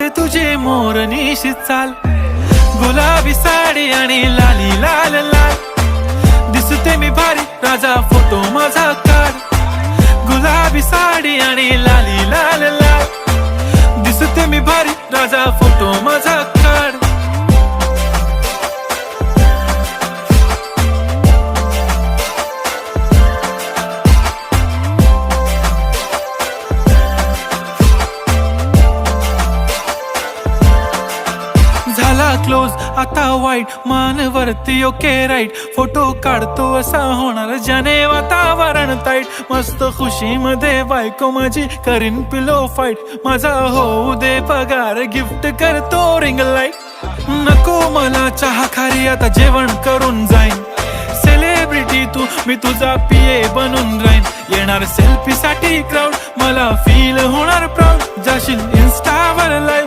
आवडते तुझे मोरनीशी चाल, गुलाबी साडी आणि लाली लाल लाल. दिसते मी भारी राजा फोटो माझा काढ, गुलाबी साडी आणि लाली लाल लाल. दिसते मी भारी राजा फोटो माझा काढ. झाला क्लोज आता वाईट, मानवरती ओके राईट. फोटो काढतो असा होणार ज्याने वातावरण ताईट. मस्त खुशी मध्ये बायको माझी करीन पिलो फाईट. माझा होऊ दे पगार, गिफ्ट करतो रिंग लाईट. नको मला चहा खारी, आता जेवण करून जाईन. सेलिब्रिटी तू, मी तुझा पिये बनून राहीन. येणार सेल्फी साठी क्राऊड, मला फील होणार प्राऊड. जाशील इन्स्टावर लाईव्ह,